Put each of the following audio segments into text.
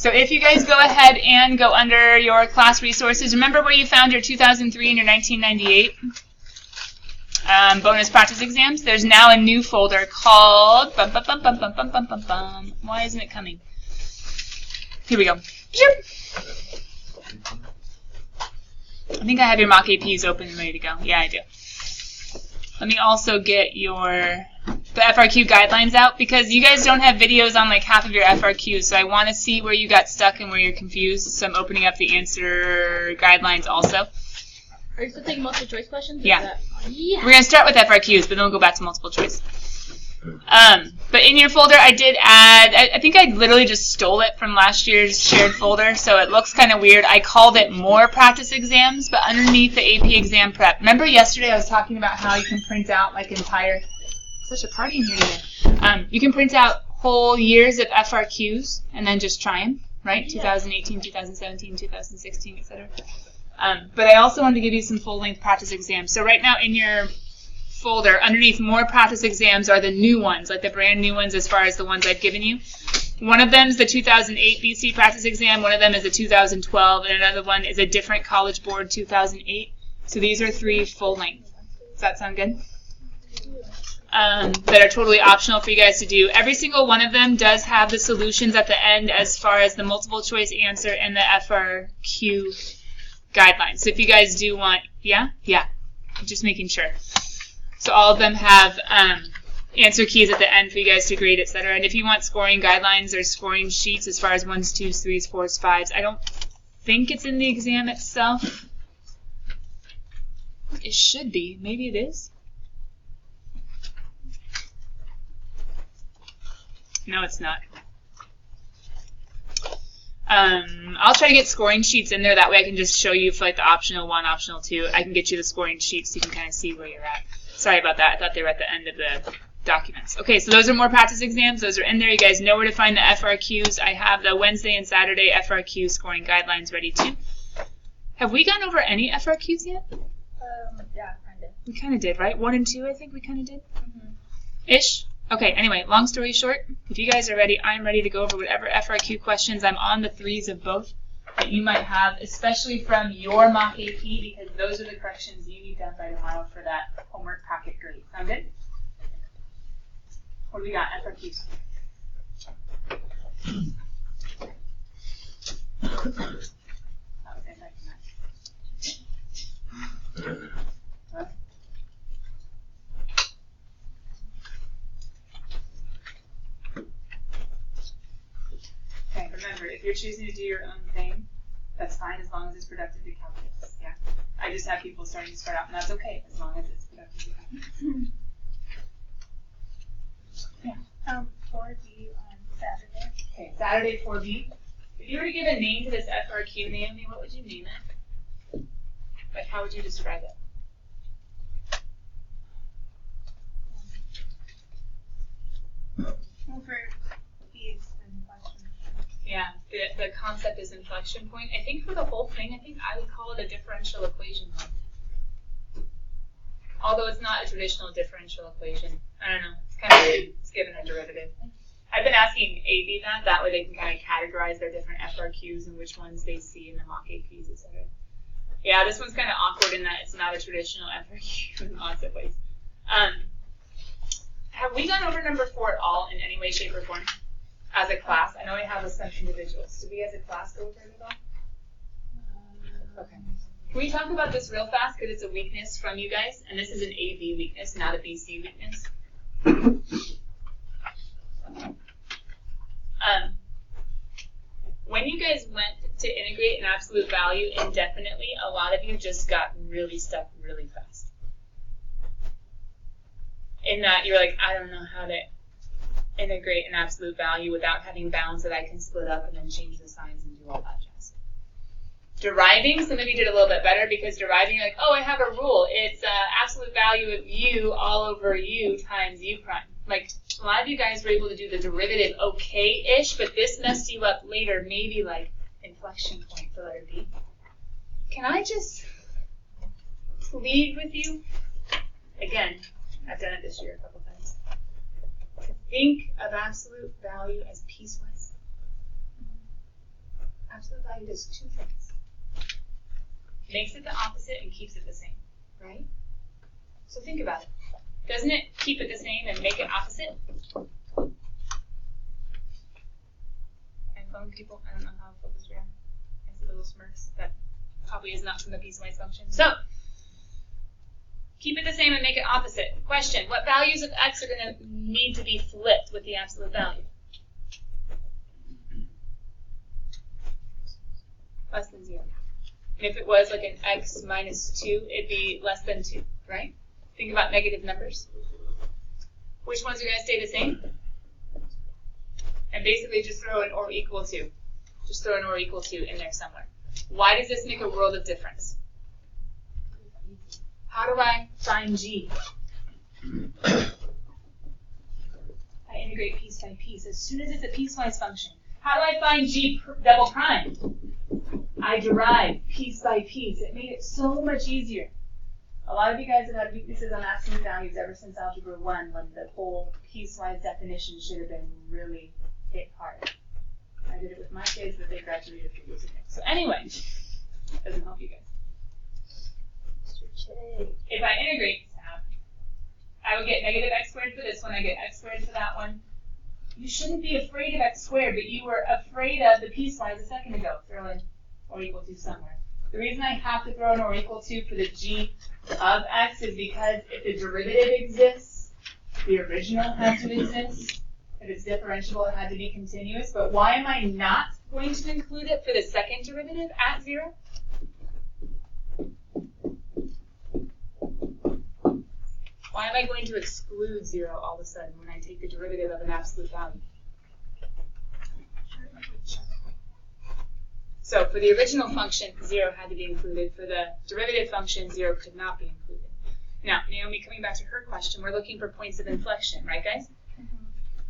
So if you guys go ahead and go under your class resources, remember where you found your 2003 and your 1998 bonus practice exams? There's now a new folder called, why isn't it coming? Here we go. I think I have your mock APs open and ready to go. Yeah, I do. Let me also get the FRQ guidelines out, because you guys don't have videos on like half of your FRQs, so I want to see where you got stuck and where you're confused, so I'm opening up the answer guidelines also. Are you still taking multiple choice questions? Yeah. We're going to start with FRQs, but then we'll go back to multiple choice. But in your folder, I did add, I think I literally just stole it from last year's shared folder, so it looks kind of weird. I called it more practice exams, but underneath the AP exam prep. Remember yesterday I was talking about how you can print out like entire, such a party in here today. You can print out whole years of FRQs and then just try them, right? Yeah. 2018, 2017, 2016, etc. But I also wanted to give you some full-length practice exams. So right now in your folder, underneath more practice exams are the new ones, like the brand new ones as far as the ones I've given you. One of them is the 2008 BC practice exam, one of them is the 2012, and another one is a different College Board 2008. So these are 3 full-length. Does that sound good? That are totally optional for you guys to do. Every single one of them does have the solutions at the end as far as the multiple choice answer and the FRQ guidelines. So if you guys do want, yeah, just making sure. So all of them have answer keys at the end for you guys to grade, etc. And if you want scoring guidelines or scoring sheets as far as 1s, 2s, 3s, 4s, 5s, I don't think it's in the exam itself. It should be. Maybe it is. No, it's not. I'll try to get scoring sheets in there. That way I can just show you for like the optional 1, optional 2. I can get you the scoring sheets so you can kind of see where you're at. Sorry about that. I thought they were at the end of the documents. Okay, so those are more practice exams. Those are in there. You guys know where to find the FRQs. I have the Wednesday and Saturday FRQ scoring guidelines ready too. Have we gone over any FRQs yet? Yeah, kind of. We kind of did, right? 1 and 2, I think we kind of did. Ish. Okay, anyway, long story short, if you guys are ready, I'm ready to go over whatever FRQ questions. I'm on the 3s of both that you might have, especially from your mock AP, because those are the corrections you need done by tomorrow for that homework packet grade. Sound good? What do we got? FRQs. Okay, remember, if you're choosing to do your own thing, that's fine as long as it's productive to calculus. Yeah, I just have people starting to start out, and that's okay as long as it's productive to calculus. Yeah. 4B on Saturday. Okay, Saturday 4B. If you were to give a name to this FRQ, Naomi, what would you name it? Like, how would you describe it? Well, for B, it's the inflection point. Yeah, the concept is inflection point. I think for the whole thing, I think I would call it a differential equation. Although it's not a traditional differential equation. I don't know. It's kind of weird. It's given a derivative. I've been asking AV that. That way they can kind of categorize their different FRQs and which ones they see in the mock APs, etc. Yeah, this one's kind of awkward in that it's not a traditional FRQ in lots of ways. Have we gone over number 4 at all in any way, shape, or form as a class? I know I have with some individuals. Did we as a class go over it at all? Okay. Can we talk about this real fast because it's a weakness from you guys, and this is an AB weakness, not a BC weakness. When you guys went to integrate an absolute value indefinitely, a lot of you just got really stuck really fast. In that you're like, I don't know how to integrate an absolute value without having bounds that I can split up and then change the signs and do all that jazz. Deriving, some of you did a little bit better because deriving, you're like, oh, I have a rule. It's absolute value of u all over u times u prime. Like, a lot of you guys were able to do the derivative okay-ish, but this messed you up later, maybe like inflection point for letter B. Can I just plead with you? Again, I've done it this year a couple times. To think of absolute value as piecewise. absolute value does two things. Makes it the opposite and keeps it the same, right? So think about it. Doesn't it keep it the same and make it opposite? And phone people, I don't know how focused we are. I see little smirks. That probably is not from the piecewise function. So, keep it the same and make it opposite. Question, what values of x are going to need to be flipped with the absolute value? Less than 0. And if it was like an x minus 2, it'd be less than 2, right? Think about negative numbers. Which ones are going to stay the same? And basically just throw an or equal to. Just throw an or equal to in there somewhere. Why does this make a world of difference? How do I find g? I integrate piece by piece. As soon as it's a piecewise function. How do I find g double prime? I derive piece by piece. It made it so much easier. A lot of you guys have had weaknesses on absolute values ever since Algebra 1 when the whole piecewise definition should have been really hit hard. I did it with my kids, but they graduated a few years ago. So anyway, doesn't help you guys. If I integrate tab, I would get negative x squared for this one. I get x squared for that one. You shouldn't be afraid of x squared, but you were afraid of the piecewise a second ago. Throw in or equal to somewhere. The reason I have to throw in or equal to for the g of x is because if the derivative exists, the original had to exist. If it's differentiable, it had to be continuous. But why am I not going to include it for the second derivative at 0? Why am I going to exclude 0 all of a sudden when I take the derivative of an absolute value? So for the original function, 0 had to be included. For the derivative function, 0 could not be included. Now, Naomi, coming back to her question, we're looking for points of inflection, right, guys? Mm-hmm.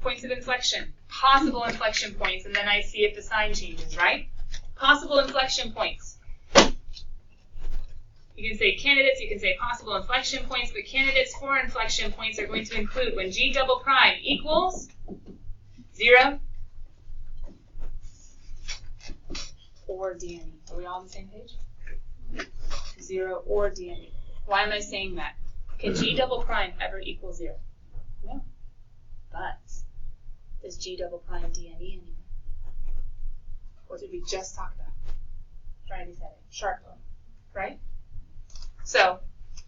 Points of inflection, possible inflection points, and then I see if the sign changes, right? Possible inflection points. You can say candidates, you can say possible inflection points, but candidates for inflection points are going to include when g double prime equals 0 or dne. Are we all on the same page? 0 or dne. Why am I saying that? Can g double prime ever equal 0? No. But does g double prime dne anymore? What did we just talk about? Friday, Saturday. Sharp law, right? So,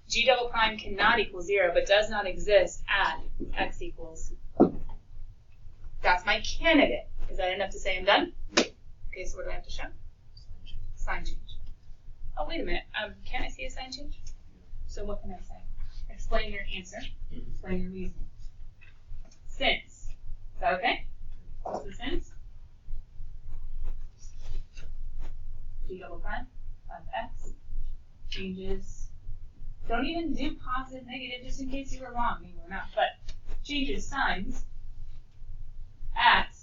g double prime cannot equal 0, but does not exist at x equals. That's my candidate. Is that enough to say I'm done? Okay, so what do I have to show? Sign change. Oh, wait a minute. Can't I see a sign change? So what can I say? Explain your answer. Explain your reasoning. Since. Is that okay? What's the since? G double prime of x changes. Don't even do positive, negative, just in case you were wrong. You were not. But changes signs at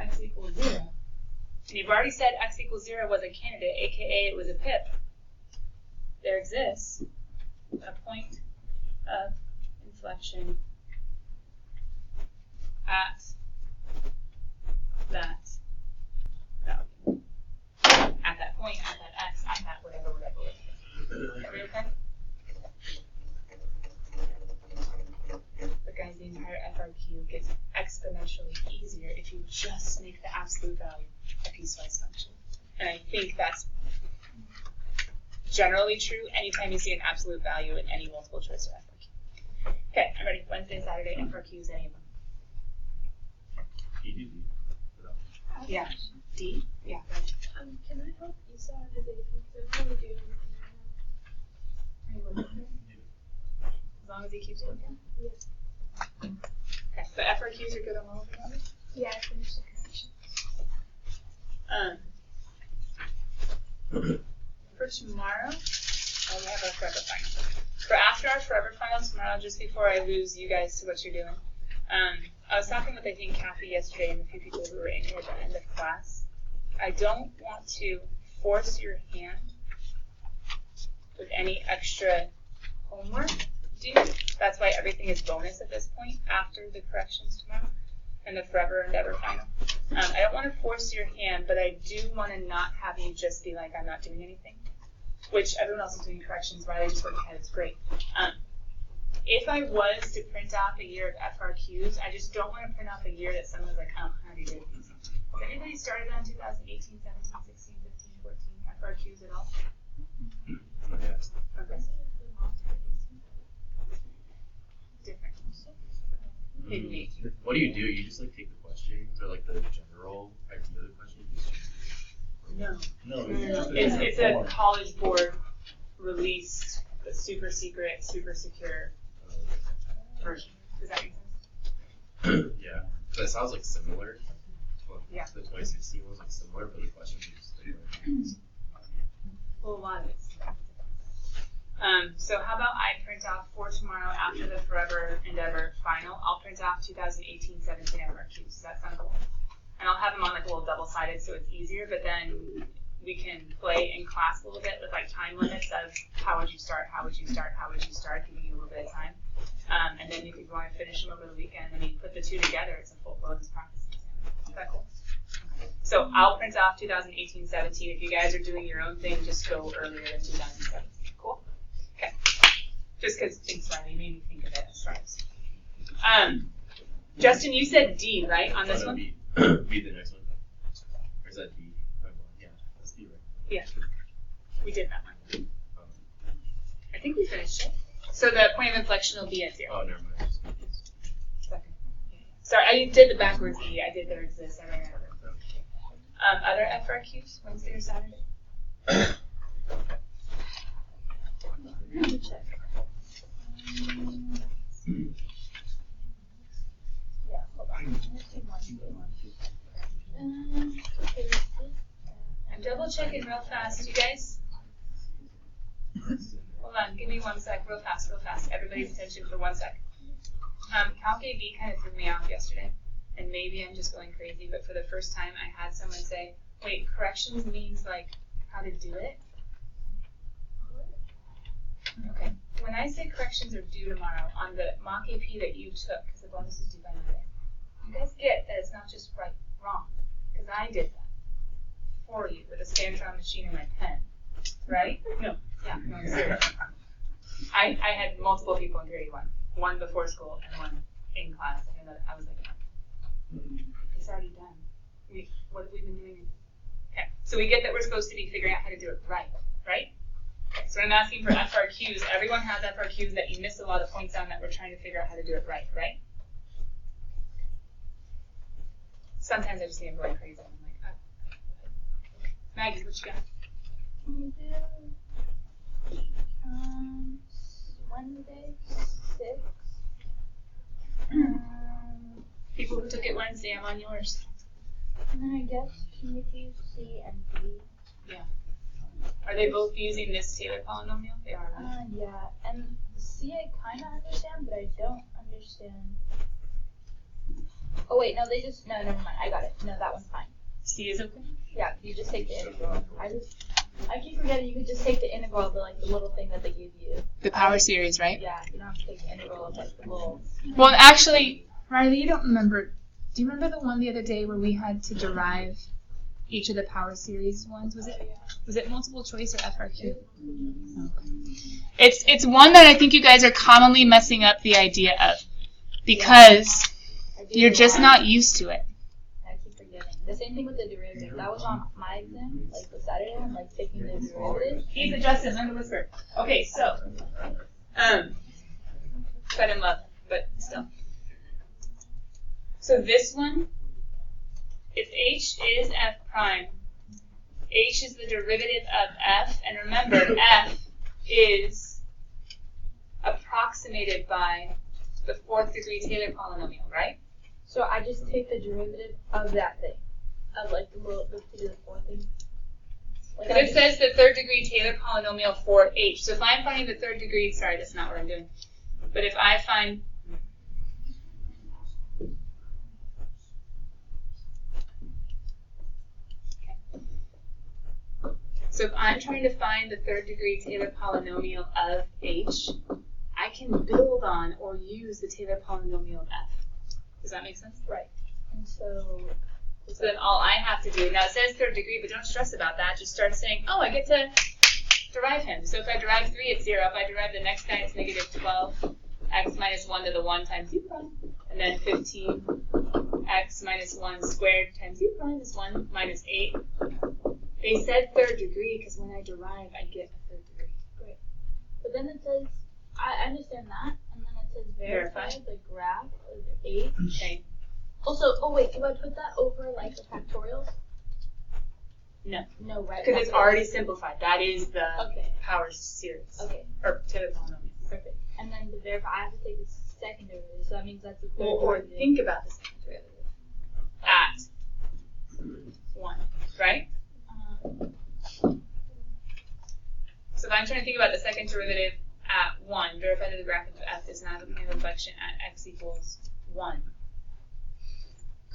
x equals 0. And you've already said x equals 0 was a candidate, aka it was a pip. There exists a point of inflection at that value. At that point, at that x, at that whatever. Are we okay? But guys, the entire FRQ gets exponentially easier if you just make the absolute value a piecewise function. And I think that's generally true anytime you see an absolute value in any multiple choice or FRQ. Okay, I'm ready. Wednesday, Saturday, FRQs, any of them. Yeah. D? Yeah. Can I help you solve the data? Because I really do. Are you looking? As long as he keeps looking? Yes. Okay, but FRQs are good on all of them? Yeah, I finished the connection. For tomorrow, we have our forever final. For after our forever final tomorrow, just before I lose you guys to what you're doing, I was talking with, I think, Kathy yesterday and a few people who were in here at the end of class. I don't want to force your hand with any extra homework do. That's why everything is bonus at this point after the corrections tomorrow and the forever endeavor final. I don't want to force your hand, but I do want to not have you just be like, I'm not doing anything, which everyone else is doing corrections. Riley just went ahead. It's great. If I was to print off a year of FRQs, I just don't want to print off a year that someone's like, oh, how do you do these? Has anybody started on 2018, 17, 16, 15, 14 FRQs at all? Yes. Okay. Different. Maybe. What do? You just like take the questions or like the general idea of the question? No. No. It's a college board released, super secret, super secure version. Does that make sense? Yeah. So it sounds like similar. Well, Yeah. The 2016 was like similar, but the questions are just different. Well, a lot of it's. So how about I print off for tomorrow after the Forever Endeavor final, I'll print off 2018-17 FRQs. Does that sound cool? And I'll have them on like a little double-sided so it's easier, but then we can play in class a little bit with like time limits of how would you start, giving you a little bit of time. And then if you want to finish them over the weekend, and you put the two together, it's a full bonus practice exam. Is that cool? So I'll print off 2018-17. If you guys are doing your own thing, just go earlier than 2017. Cool? Okay. Just because things made me think of it as stripes. Justin, you said D, right, on this one? B the next one. Or is that D? Yeah, that's D, right? Yeah. We did that one. I think we finished it. So the point of inflection will be at 0. Oh, never mind. Second. Sorry, I did the backwards E. I did there exists. I ran out of it. Other FRQs, Wednesday or Saturday? Let me check. Yeah, hold on. I'm double checking real fast, you guys. Hold on, give me 1 sec, real fast. Everybody's attention for 1 sec. CalcBC kind of threw me off yesterday, and maybe I'm just going crazy, but for the first time I had someone say, wait, corrections means like how to do it? Okay. When I say corrections are due tomorrow on the mock AP that you took, because the bonus is due by Monday, you guys get that it's not just right, wrong, because I did that for you with a Scantron machine and my pen, right? No, I'm serious. I had multiple people in grade 1 before school and 1 in class, and I was like, it's already done. What have we been doing? Okay, so we get that we're supposed to be figuring out how to do it right? Okay, so when I'm asking for FRQs, everyone has FRQs that you miss a lot of points on that we're trying to figure out how to do it right? Sometimes I just think I'm going crazy. I'm like, oh. Maggie, what you got? We do Wednesday, 6. People who took it Wednesday, I'm on yours. And then I guess communities C and D. Yeah. Are they both using this Taylor polynomial? They are, right? Yeah, and C I kind of understand, but I don't understand. Oh wait, no, no, never mind. I got it. No, that one's fine. C is okay? Yeah, you just take the integral. I keep forgetting you could just take the integral of the little thing that they give you. The power series, right? Yeah, you don't have to take the integral of like the little. Well, actually, Riley, you don't remember. Do you remember the one the other day where we had to derive each of the power series ones? Was it multiple choice or FRQ? Okay. It's one that I think you guys are commonly messing up the idea of because you're just not used to it. I keep forgetting. The same thing with the derivative. That was on my exam, like the Saturday. I'm like taking the derivative. He's adjusted. Learn to whisper. Okay, so fed in love, but still. So this one, if H is F prime, H is the derivative of F, and remember, F is approximated by the 4th degree Taylor polynomial, right? So I just take the derivative of that thing, of like the little, the 4th thing. Because it says the 3rd degree Taylor polynomial for H. So if I'm finding the 3rd degree, sorry, that's not what I'm doing. But if I find So if I'm trying to find the 3rd degree Taylor polynomial of H, I can build on or use the Taylor polynomial of f. Does that make sense? Right. And so then all I have to do, now it says third degree, but don't stress about that. Just start saying, oh, I get to derive him. So if I derive 3, it's 0. If I derive the next guy, it's negative 12. X minus 1 to the 1 times u prime. And then 15 x minus 1 squared times u prime is 1 minus 8. They said third degree because when I derive, I get a third degree. Great. But then it says, I understand that, and then it says verify the graph of 8. Okay. Also, oh wait, do I put that over like the factorials? No. No, right? Because it's already simplified. That is the power series. Okay. Or Taylor polynomial. Perfect. And then to verify, I have to take the second derivative, so that means that's the third Or derivative. think about the second derivative at 1, right? So if I'm trying to think about the second derivative at 1, verify that the graph of f is not looking at inflection at x equals 1.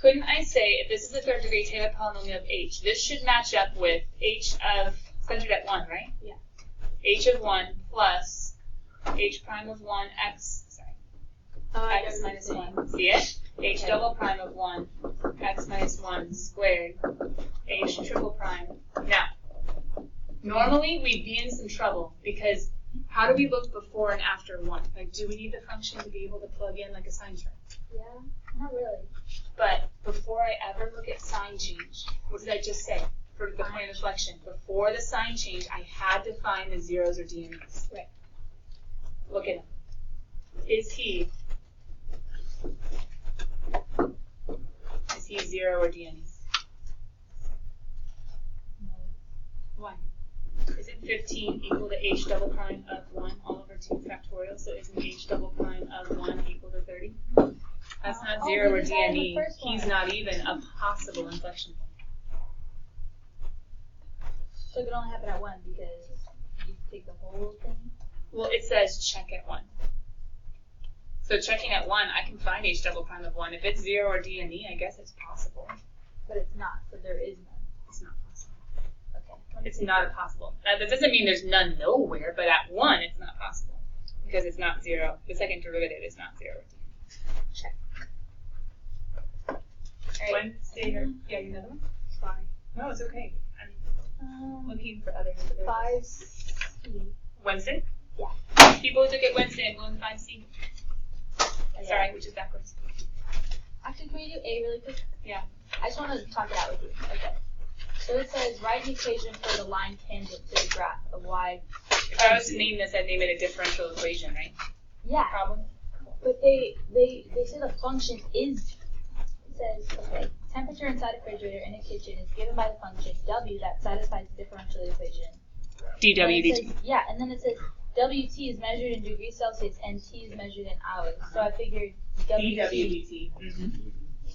Couldn't I say, if this is the third degree Taylor polynomial of h, this should match up with h of, centered at 1, right? Yeah. H of 1 plus h prime of 1 x minus 1. See it? H double prime of 1 x minus 1 squared h triple prime. Now, normally we'd be in some trouble because how do we look before and after 1? Like, do we need the function to be able to plug in like a sign chart? Yeah, not really. But before I ever look at sign change, what did I just say for the point of inflection? Before the sign change, I had to find the zeros or DNEs. Right. Look at him. Is he 0 or DNEs? No. Why? Isn't 15 equal to h double prime of 1 all over 2 factorial? So isn't h double prime of 1 equal to 30? That's not 0 or DNE. He's not even a possible inflection point. So it can only happen at 1 because you take the whole thing? Well, it says check at 1. So checking at 1, I can find h double prime of 1. If it's 0 or DNE, I guess it's possible. But it's not, so there is none. It's not possible. Okay. It's not possible. That doesn't mean there's none nowhere, but at 1, it's not possible. Because it's not 0. The second derivative is not 0. Check. Wednesday or, yeah, you another one? 5. No, it's okay. I'm looking for others. 5C. Wednesday? Yeah. People who took it Wednesday and going 5C. Sorry, which is backwards. Actually, can we do A really quick? Yeah. I just want to talk it out with you. Okay. So it says, write an equation for the line tangent to the graph of y. If I was to name this, I'd name it a differential equation, right? Yeah. Problem? But they say the function is, it says, okay, temperature inside a refrigerator in a kitchen is given by the function W that satisfies the differential equation. dW dt. Yeah, and then it says WT is measured in degrees Celsius and T is measured in hours. So I figured dW dt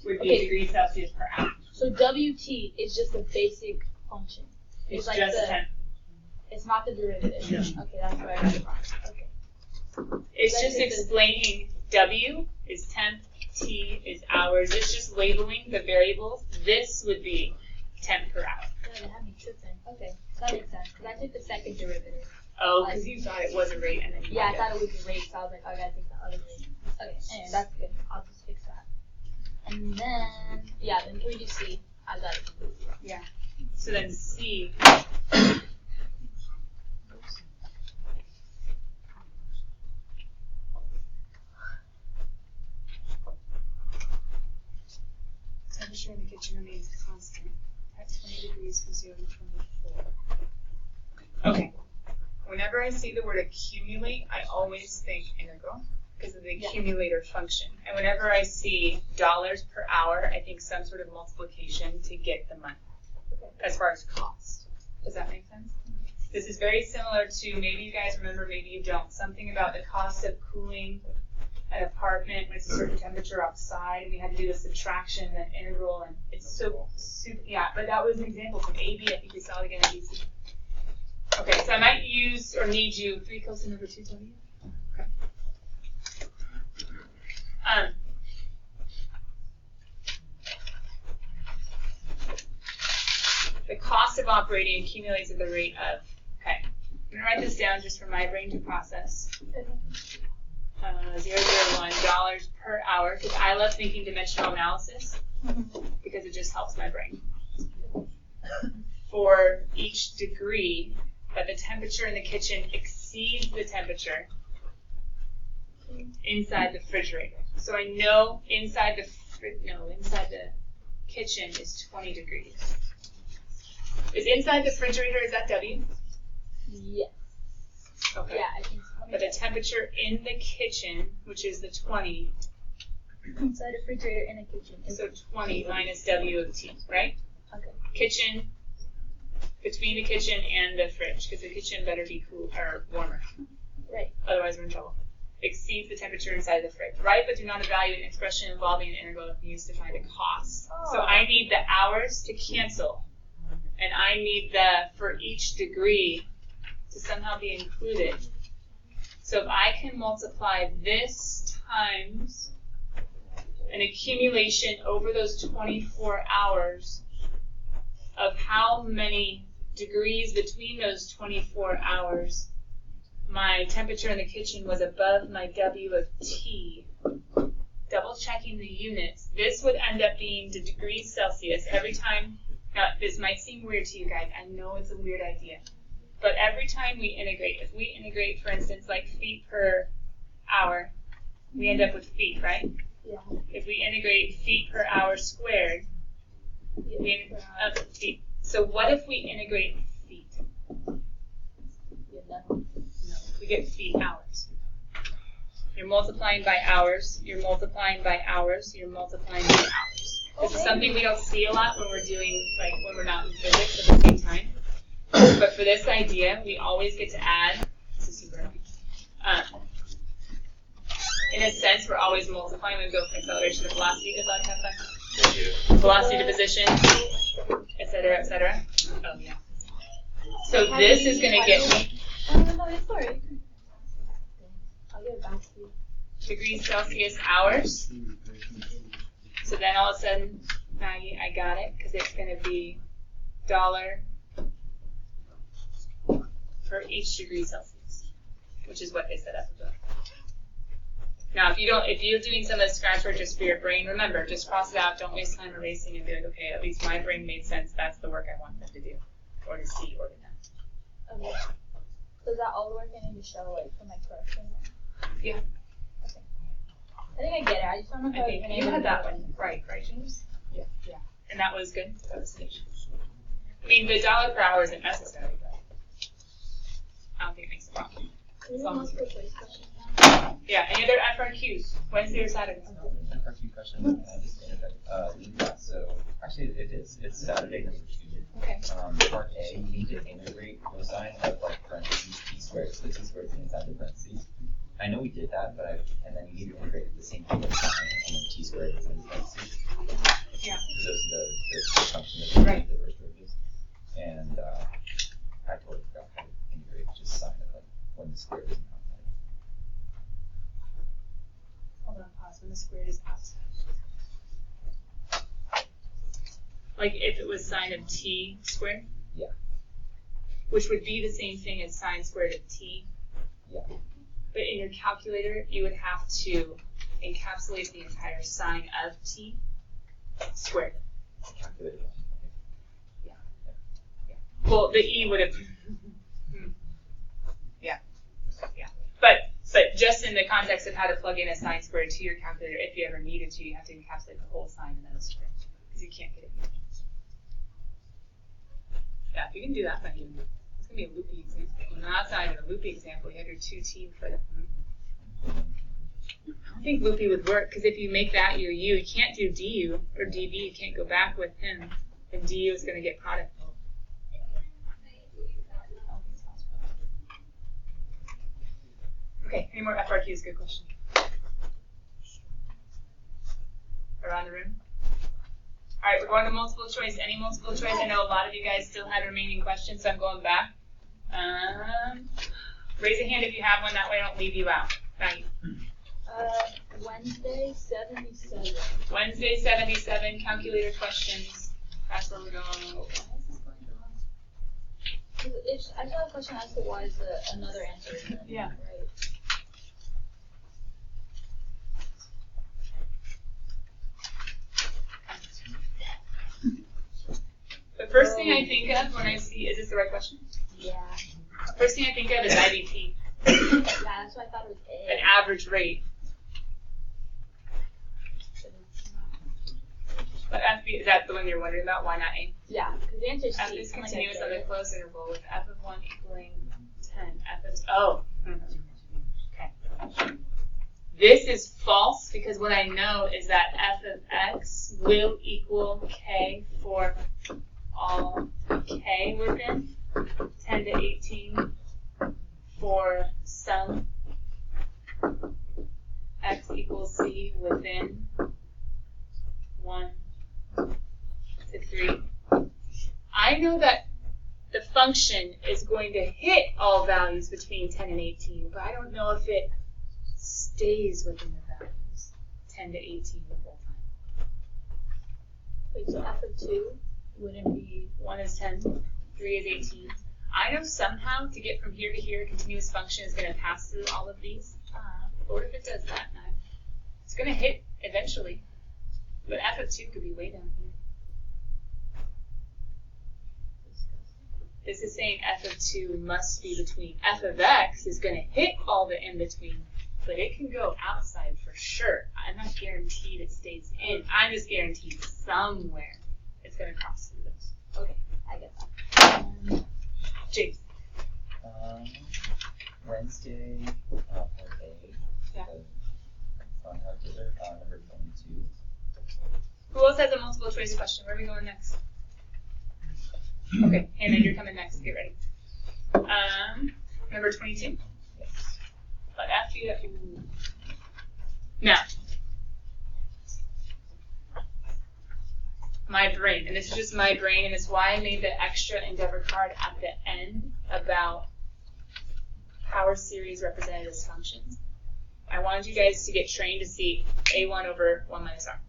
would be degrees Celsius per hour. So WT is just a basic function. It's like just temp. It's not the derivative. No. Okay, that's where I got it wrong. Okay. It's just explaining W is temp, T is hours. It's just labeling the variables. This would be temp per hour. Yeah, they had me tripping. Okay, that makes sense. Because I took the second derivative. Oh, because you thought it was a rate and then you I thought it was a rate, so I was like, oh, I gotta take the other rate. Okay, anyway, that's good. I'll just fix that. And then, then can we do C? I got it. Yeah. So then C. Temperature in the kitchen remains constant at 20 degrees from 0 to 24. Okay. Whenever I see the word accumulate, I always think integral because of the accumulator function. And whenever I see dollars per hour, I think some sort of multiplication to get the money as far as cost. Does that make sense? This is very similar to, maybe you guys remember, maybe you don't, something about the cost of cooling an apartment when it's a certain temperature outside, and we had to do the subtraction and then integral, and it's so super, but that was an example from AB. I think we saw it again in BC. Okay, so I might use or need you 3 close to number 2, W. Okay. The cost of operating accumulates at the rate of, okay, I'm going to write this down just for my brain to process. $0.001 per hour, because I love thinking dimensional analysis, because it just helps my brain. For each degree that the temperature in the kitchen exceeds the temperature inside the refrigerator. So I know inside the kitchen is 20 degrees. Is inside the refrigerator, is that W? Yes. Okay. Yeah, I think so. But the temperature in the kitchen, which is the 20, Inside a refrigerator in a kitchen. so 20 minus W of T, right? Okay. Kitchen, between the kitchen and the fridge, because the kitchen better be cool or warmer. Right. Otherwise we're in trouble. Exceeds the temperature inside the fridge. Write but do not evaluate an expression involving an integral used to find a cost. So I need the hours to cancel. And I need the for each degree to somehow be included. So if I can multiply this times an accumulation over those 24 hours of how many degrees between those 24 hours my temperature in the kitchen was above my W of T, double checking the units, this would end up being the degrees Celsius every time. Now, this might seem weird to you guys. I know it's a weird idea. But every time we integrate, if we integrate, for instance, like feet per hour, we end up with feet, right? Yeah. If we integrate feet per hour squared, we end up with feet. So what if we integrate feet? We get feet hours. You're multiplying by hours, you're multiplying by hours, you're multiplying by hours. This is something we don't see a lot when we're doing, like, when we're not in physics at the same time. But for this idea, we always get to add, this is super annoying. In a sense, we're always multiplying. We go from acceleration to velocity. Good luck, have fun. Velocity to position, etc., etc. Oh, yeah. So this is going to get me No, it's alright. I'll give it back to you. degrees Celsius hours. So then all of a sudden, Maggie, I got it, because it's going to be dollar for each degree Celsius, which is what they set up above. Now, if you're doing some of the scratch work just for your brain, remember, just cross it out. Don't waste time erasing and be like, okay, at least my brain made sense. That's the work I want them to do, or to see, or to know. Okay. So is that all the work I need to show, like, for my correction? Yeah. Okay. I think I get it. I just don't know if I think I've been you able had to that do it. one right, James? Yeah. And that was good? That was good. I mean, the dollar per hour isn't necessary, but I don't think it makes a problem. Can we do long as multiple choice questions now? Yeah, any other FRQs? Wednesday or Saturday? FRQ question, just to interject. So actually it is. It's Saturday number 2. Okay. Part A, you need to integrate cosine of like parentheses t squared. So the t squared is inside the parentheses. I know we did that, and then you need to integrate it the same thing with sine, and then t squared is in the parentheses. Yeah. Because those are the function of Right. the first derivatives. And I totally forgot how to integrate just sine of like when the squared is outside. Hold on, pause. When the squared is outside. Like if it was sine of t squared? Yeah. Which would be the same thing as sine squared of t. Yeah. But in your calculator, you would have to encapsulate the entire sine of t squared. Calculate it. Well, the e would have. Yeah. But just in the context of how to plug in a sine squared to your calculator, if you ever needed to, you have to encapsulate the whole sine and then the square, because you can't get it. Yeah, if you can do that, then it's gonna be a loopy example. On the outside of a loopy example, you have your 2t for that. I don't think loopy would work, because if you make that your u, you can't do du or dv. You can't go back with him, and du is gonna get product. Okay, any more FRQs? Good question. Around the room? All right, we're going to multiple choice. Any multiple choice? I know a lot of you guys still had remaining questions, so I'm going back. Raise a hand if you have one. That way I don't leave you out. Maggie. Wednesday, 77. Wednesday, 77. Calculator questions. That's where we're going. Why is this going wrong? I saw a question asked it was another answer. Yeah. Right. The first thing I think of when I see, is this the right question? Yeah. First thing I think of is IDP, Yeah, that's why I thought it was A. an average rate. But FB, is that the one you're wondering about? Why not A? Yeah, because the answer is C. F is I'm like, continuous okay. on the closed interval with f of 1 equaling 10. F is, oh. Okay. This is false because what I know is that f of x will equal k for all k within 10 to 18 for some x equals c within 1 to 3. I know that the function is going to hit all values between 10 and 18, but I don't know if it stays within the values 10 to 18 the whole time. Wait, so f of 2 wouldn't be. 1 is 10, 3 is 18. I know somehow to get from here to here, a continuous function is going to pass through all of these. But what if it does that? No. It's going to hit eventually. But f of 2 could be way down here. This is saying f of 2 must be between. F of x is going to hit all the in-between, but it can go outside for sure. I'm not guaranteed it stays in. I'm just guaranteed somewhere it's going to cross through those. Okay, I get that. James. Wednesday, okay. Yeah. On calculator, number 22. Who else has a multiple choice question? Where are we going next? Okay, Hannah, you're coming next. Get ready. Number 22. Yes. But after you, now, my brain, and this is just my brain, and it's why I made the extra Endeavor card at the end about power series represented as functions. I wanted you guys to get trained to see a1 over 1 minus r.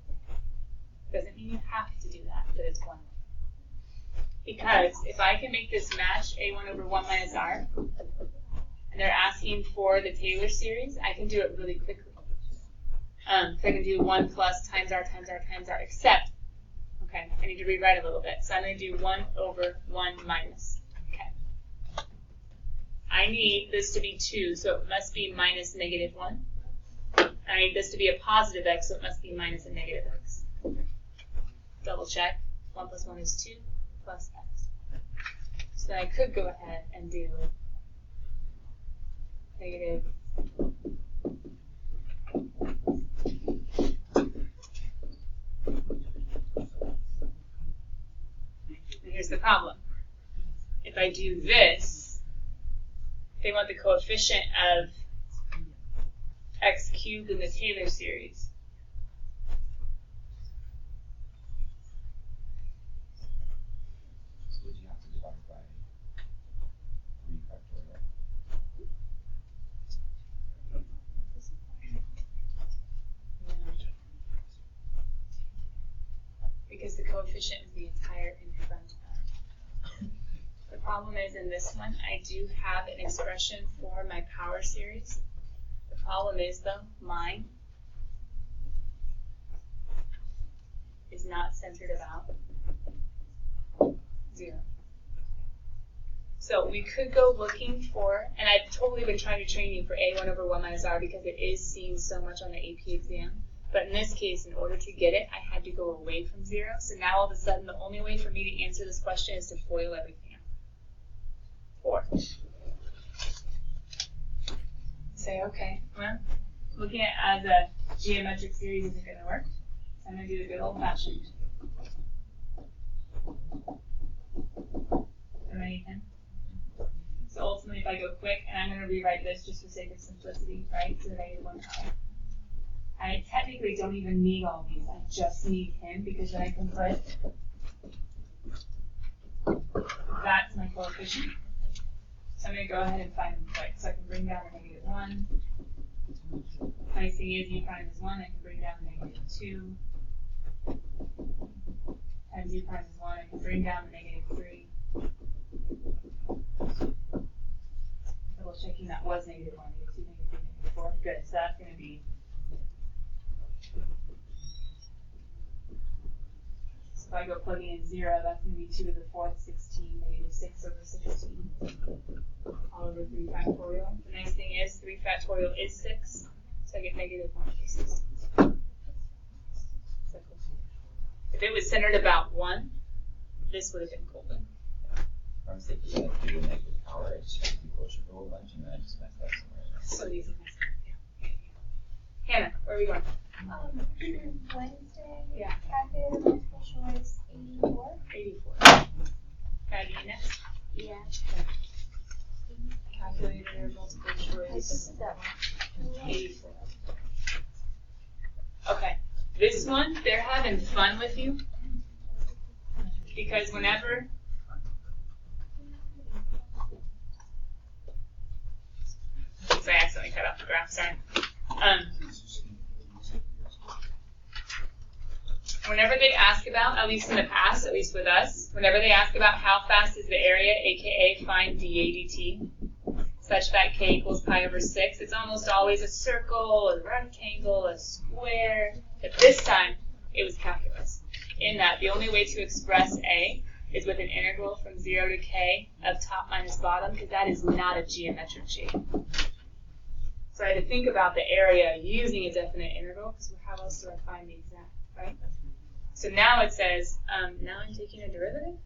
Doesn't mean you have to do that, but it's one way. Because if I can make this match a1 over 1 minus r, and they're asking for the Taylor series, I can do it really quickly. So I can do 1 plus times r times r times r, except, okay, I need to rewrite a little bit. So I'm going to do 1 over 1 minus. Okay. I need this to be 2, so it must be minus negative 1. I need this to be a positive x, so it must be minus a negative x. Double check. 1 plus 1 is 2 plus x. So then I could go ahead and do negative and here's the problem. If I do this, they want the coefficient of x cubed in the Taylor series. So would you have to divide by 3 factorial? Because the coefficient is the entire in front of. The problem is in this one, I do have an expression for my power series. The problem is though, mine is not centered about 0. So we could go looking for, and I've totally been trying to train you for a1 over 1 minus r because it is seen so much on the AP exam. But in this case, in order to get it, I had to go away from 0. So now all of a sudden, the only way for me to answer this question is to FOIL everything out. 4. Say, okay, well, looking at it as a geometric series isn't going to work. So I'm going to do the good old-fashioned. So ultimately, if I go quick, and I'm going to rewrite this just for the sake of simplicity, right? So that I get 1 power. I technically don't even need all these. I just need him because then I can put that's my coefficient. So I'm going to go ahead and find them quick. So I can bring down the negative 1. Nice thing is u prime is 1. I can bring down the negative 2. Times u prime is 1. I can bring down the negative 3. Double checking that was negative 1, negative 2, negative 3, negative 4. Good. So that's going to be. So if I go plugging in 0, that's going to be 2 to the 4th, 16, negative 6 over 16, all over 3 factorial. The nice thing is 3 factorial is 6, so I get negative 1 over 16. So cool. If it was centered about 1, this would have been golden. I'm thinking like do a negative power, I just try to do closer to a whole bunch and then I just messed up somewhere. So easy. Yeah. Hannah, where are we going? Wednesday. Yeah. Calculated multiple choice 84. 84. Can I do next? Yeah. Calculator, multiple I choice. just did that one. 84. Okay. This one, they're having fun with you. Because whenever I accidentally cut off the graph, sorry. Whenever they ask about, at least in the past, at least with us, whenever they ask about how fast is the area, aka find dA dt, such that k equals pi over 6, it's almost always a circle, a rectangle, a square. But this time, it was calculus. In that, the only way to express a is with an integral from 0 to k of top minus bottom, because that is not a geometric shape. So I had to think about the area using a definite integral, because how else do I find the exact, right? So now it says, now I'm taking a derivative?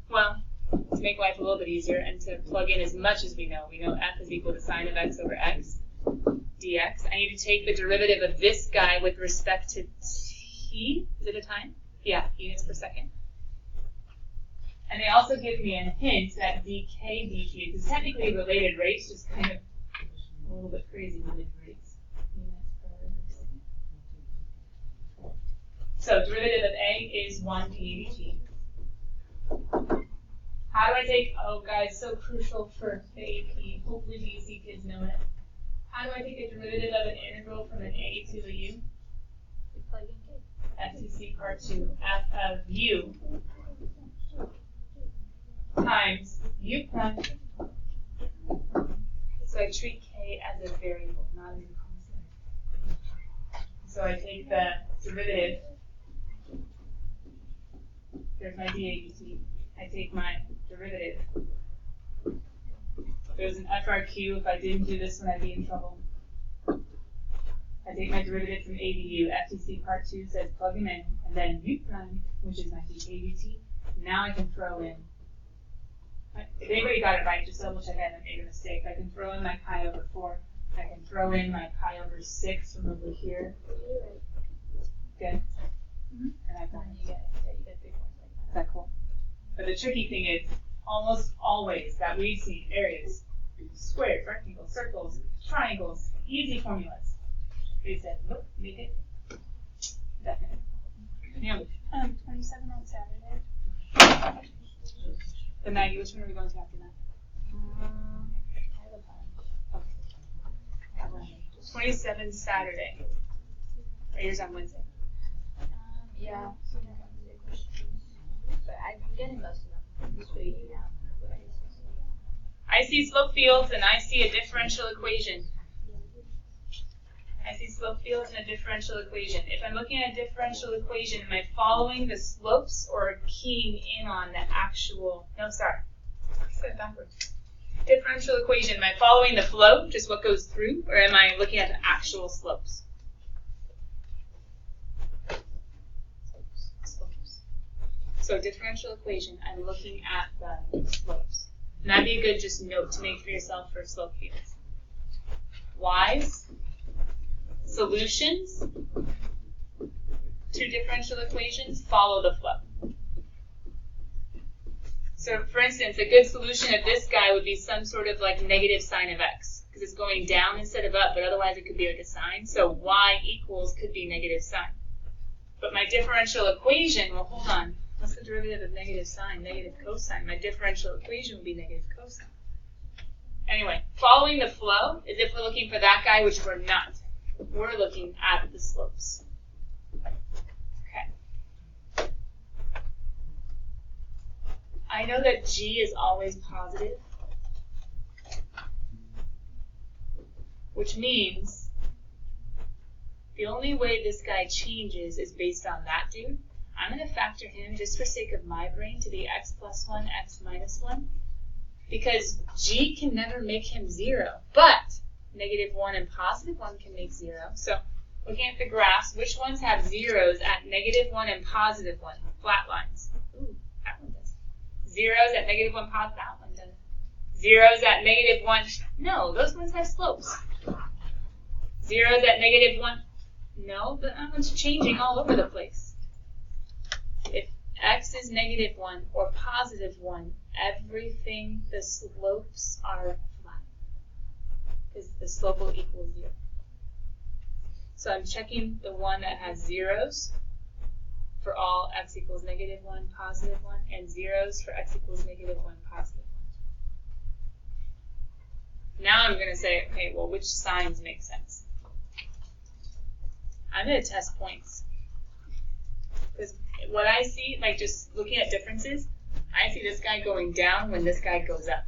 Well, to make life a little bit easier and to plug in as much as we know f is equal to sine of x over x dx. I need to take the derivative of this guy with respect to t. Is it a time? Yeah, units per second. And they also give me a hint that dk dt is technically related rates, just kind of a little bit crazy related rates. Units per second. So derivative of a is 1 dA dt. How do I take, oh guys, so crucial for the AP, hopefully the EC kids know it. How do I take a derivative of an integral from an a to a u? We plug in k. FTC part 2, f of u times u prime. So I treat k as a variable, not as a constant. So I take the derivative. There's my dA dt. I take my derivative. There's an FRQ. If I didn't do this one, I'd be in trouble. I take my derivative from a to u. FTC part 2 says plug them in, and then u prime, which is my dA dt. Now I can throw in. If anybody got it right, just double check I haven't made a mistake. I can throw in my pi over 4. I can throw in my pi over 6 from over here. Good. And I've done it. You get 3 points like Is that cool? But the tricky thing is, almost always that we see areas, squares, rectangles, circles, triangles, easy formulas. They said, nope, make it definite. Yeah. 27 on Saturday. Then Maggie, which one are we going to after that? I have a bunch. Okay. 27 Saturday. Or yours on Wednesday. Yeah. But I'm getting most of them. I'm just waiting out. I see slope fields and I see a differential equation. I see slope fields and a differential equation. If I'm looking at a differential equation, am I following the slopes or keying in on the actual, no, sorry, I said it backwards. Differential equation, am I following the flow, just what goes through, or am I looking at the actual slopes? Slopes. So differential equation, I'm looking at the slopes. And that'd be a good just note to make for yourself for slope fields. Y's. Solutions to differential equations follow the flow. So for instance, a good solution of this guy would be some sort of like negative sine of x, because it's going down instead of up, but otherwise it could be like a sine. So y equals could be negative sine. But my differential equation, well, hold on. What's the derivative of negative sine? Negative cosine. My differential equation would be negative cosine. Anyway, following the flow is if we're looking for that guy, which we're not. We're looking at the slopes. Okay. I know that G is always positive, which means the only way this guy changes is based on that dude. I'm going to factor him, just for sake of my brain, to be x plus 1, x minus 1. Because g can never make him 0. But negative 1 and positive 1 can make 0. So looking at the graphs, which ones have zeros at negative 1 and positive 1? Flat lines. Ooh, that one does. Zeros at negative 1, positive, that one does. Zeros at negative 1, no, those ones have slopes. Zeros at negative 1, no, but that one's changing all over the place. If x is negative 1 or positive 1, everything, the slopes are flat. Because the slope will equal 0. So I'm checking the one that has zeros for all x equals negative 1, positive 1, and zeros for x equals negative 1, positive 1. Now I'm going to say, okay, well, which signs make sense? I'm going to test points. Because what I see, like just looking at differences, I see this guy going down when this guy goes up.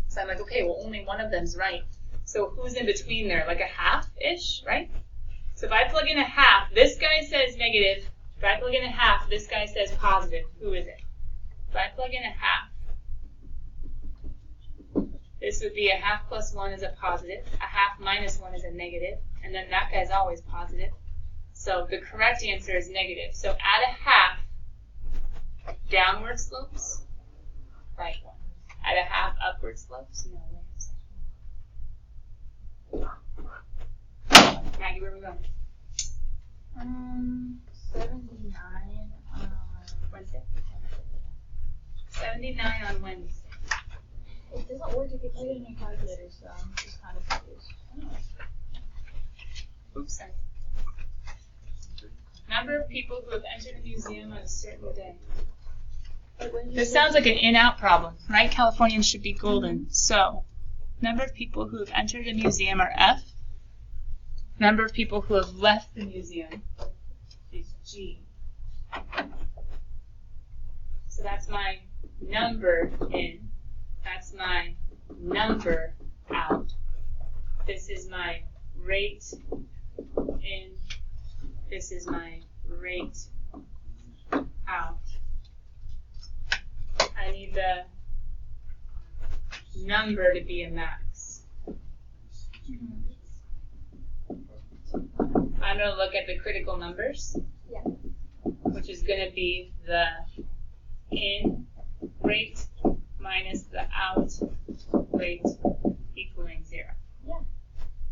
So I'm like, okay, well, only one of them's right. So who's in between there? Like a half-ish, right? So if I plug in a half, this guy says negative. If I plug in a half, this guy says positive. Who is it? If I plug in a half, this would be a half plus 1 is a positive, a half minus 1 is a negative, and then that guy's always positive. So the correct answer is negative. So add a half, downward slopes, right one. Add a half, upward slopes, no way. Maggie, where are we going? 79 on Wednesday? 79 on Wednesday. It doesn't work if you plug it in your calculator, so I'm just kind of confused. Oops, sorry. Number of people who have entered a museum on a certain day. This sounds like an in-out problem, right? Californians should be golden. So, number of people who have entered a museum are F. Number of people who have left the museum is G. So that's my number in. That's my number out. This is my rate in. This is my rate out. I need the number to be a max. I'm going to look at the critical numbers, which is going to be the in rate minus the out rate equaling 0. Yeah.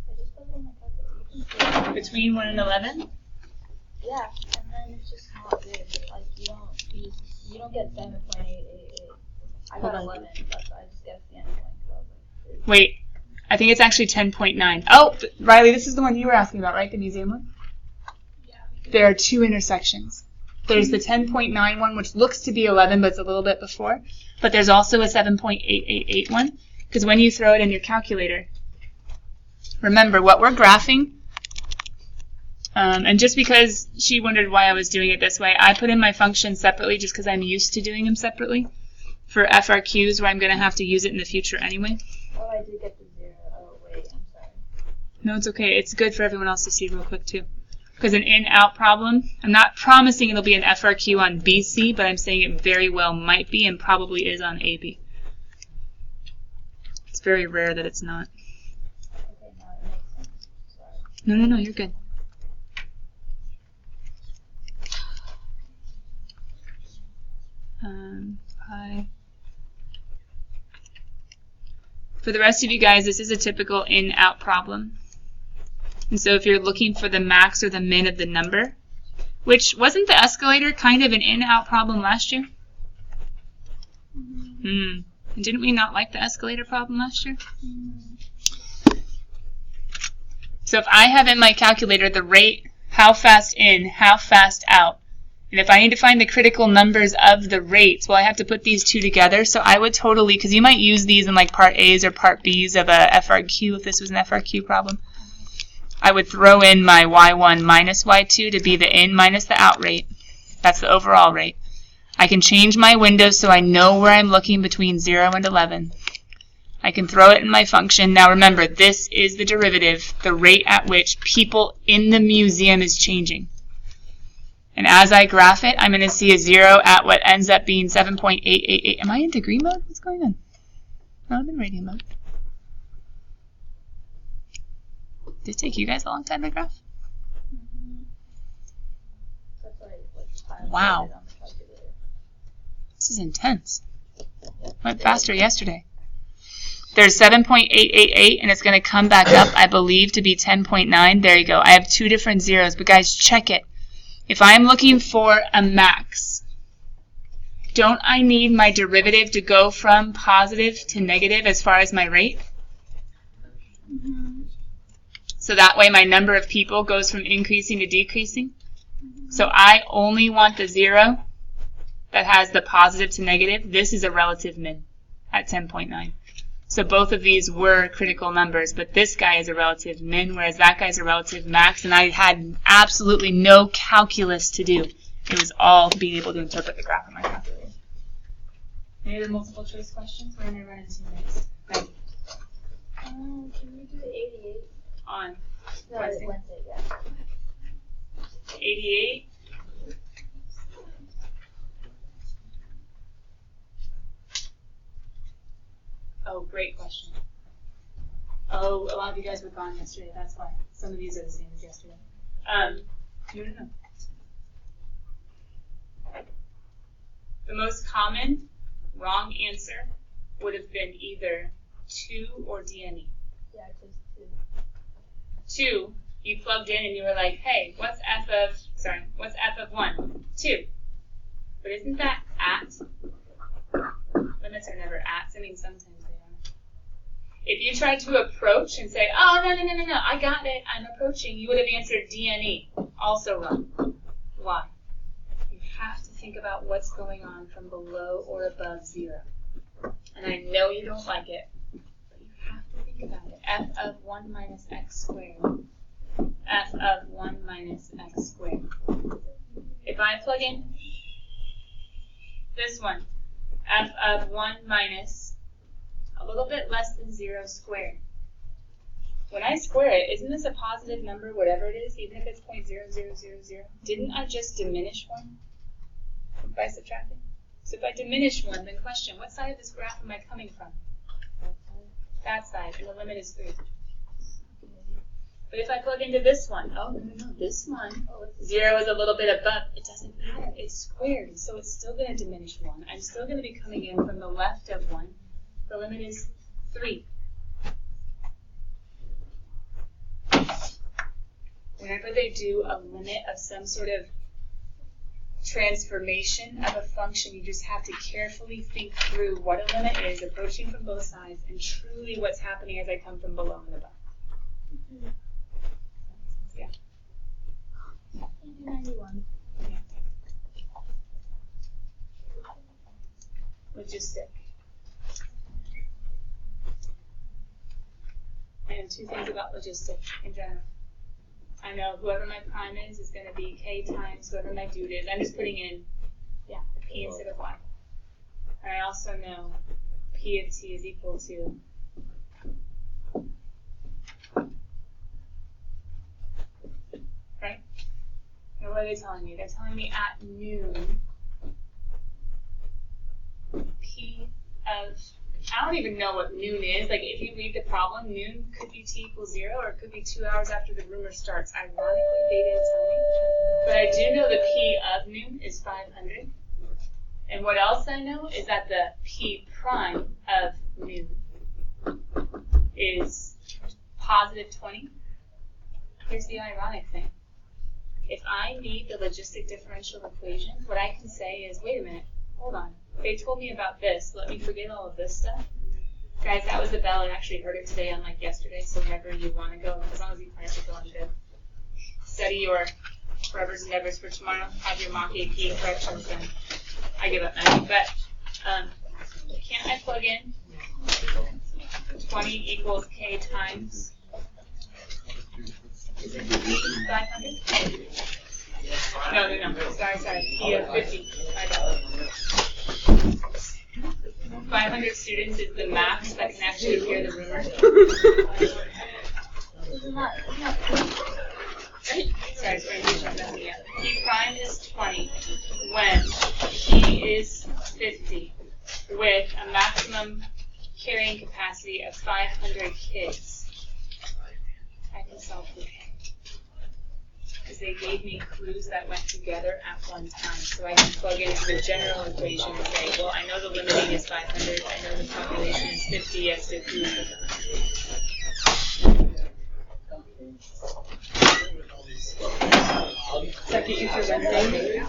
I just put it in my calculator. Between 1 and 11? Yeah, and then it's just not good. Like you don't get 7.888. I got 11, but I just guessed the end point because I was like. Wait, I think it's actually 10.9. Oh, Riley, this is the one you were asking about, right? The museum one? Yeah. There are two intersections. There's the 10.9 one, which looks to be 11, but it's a little bit before. But there's also a 7.888 one, because when you throw it in your calculator, remember what we're graphing. And just because she wondered why I was doing it this way, I put in my function separately just because I'm used to doing them separately for FRQs where I'm going to have to use it in the future anyway. Oh, I did get the 0. Oh, wait, I'm sorry. No, it's okay. It's good for everyone else to see real quick too. Because an in-out problem, I'm not promising it'll be an FRQ on BC, but I'm saying it very well might be and probably is on AB. It's very rare that it's not. Okay, now it makes sense. Sorry. No, you're good. Pi. For the rest of you guys, this is a typical in-out problem. And so if you're looking for the max or the min of the number, which wasn't the escalator kind of an in-out problem last year? And didn't we not like the escalator problem last year? So if I have in my calculator the rate, how fast in, how fast out, and if I need to find the critical numbers of the rates, well, I have to put these two together. So I would totally, because you might use these in like part A's or part B's of a FRQ if this was an FRQ problem. I would throw in my Y1 minus Y2 to be the in minus the out rate. That's the overall rate. I can change my window so I know where I'm looking between 0 and 11. I can throw it in my function. Now remember, this is the derivative, the rate at which people in the museum is changing. And as I graph it, I'm going to see a 0 at what ends up being 7.888. Am I in degree mode? What's going on? No, I'm in radian mode. Did it take you guys a long time to graph? That's why I Wow. on the calculator. This is intense. Went faster yesterday. There's 7.888, and it's going to come back up, I believe, to be 10.9. There you go. I have two different zeros, but guys, check it. If I'm looking for a max, don't I need my derivative to go from positive to negative as far as my rate? So that way my number of people goes from increasing to decreasing. So I only want the 0 that has the positive to negative. This is a relative min at 10.9. So both of these were critical numbers, but this guy is a relative min, whereas that guy's a relative max, and I had absolutely no calculus to do. It was all being able to interpret the graph on my calculator. Any other multiple choice questions? We're going to run in 2 minutes. Right. Can we do 88? On No, Wednesday. Wednesday, yeah. 88. Oh, great question. Oh, a lot of you guys were gone yesterday. That's why. Some of these are the same as yesterday. No. The most common wrong answer would have been either 2 or DNE. Yeah, it was 2. 2, you plugged in and you were like, hey, what's f of 1? 2. But isn't that at? Limits are never at. I mean, sometimes they are. If you tried to approach and say, oh, no, I got it, I'm approaching, you would have answered DNE. Also wrong. Why? You have to think about what's going on from below or above 0. And I know you don't like it, but you have to think about it. F of 1 minus x squared. F of 1 minus x squared. If I plug in this one, f of 1 minus a little bit less than 0 squared. When I square it, isn't this a positive number, whatever it is, even if it's 0.0000? Didn't I just diminish 1 by subtracting? So if I diminish 1, then question, what side of this graph am I coming from? That side, and the limit is 3. But if I plug into this one, oh, no, this one, 0 is a little bit above. It doesn't matter. It's squared, so it's still going to diminish 1. I'm still going to be coming in from the left of 1. The limit is 3. Whenever they do a limit of some sort of transformation of a function, you just have to carefully think through what a limit is, approaching from both sides, and truly what's happening as I come from below and above. Yeah. 91. Yeah. Logistic. And 2 things about logistic in general. I know whoever my prime is going to be k times whoever my dude is. I'm just putting in p instead of y. And I also know p of t is equal to right? And what are they telling me? They're telling me at noon p of, I don't even know what noon is. Like, if you read the problem, noon could be t equals 0, or it could be 2 hours after the rumor starts. Ironically, they didn't tell me. But I do know the p of noon is 500. And what else I know is that the p prime of noon is positive 20. Here's the ironic thing. If I need the logistic differential equation, what I can say is, wait a minute, hold on. They told me about this. Let me forget all of this stuff. Guys, that was the bell. I actually heard it today, unlike yesterday. So whenever you want to go, as long as you plan to go and study your forevers and nevers for tomorrow, have your mock AP corrections done. I give up now. But can't I plug in 20 equals k times? Is it 500? No. Sorry. P of 50. 500 students is the max that can actually hear the rumor. Sorry, P prime is is 20 when he is 50 with a maximum carrying capacity of 500 kids, I can solve for him. Because they gave me clues that went together at one time. So I can plug into the general equation and say, well, I know the limiting is 500, I know the population is 50, yes, so clues are done. Does that get you through Wednesday?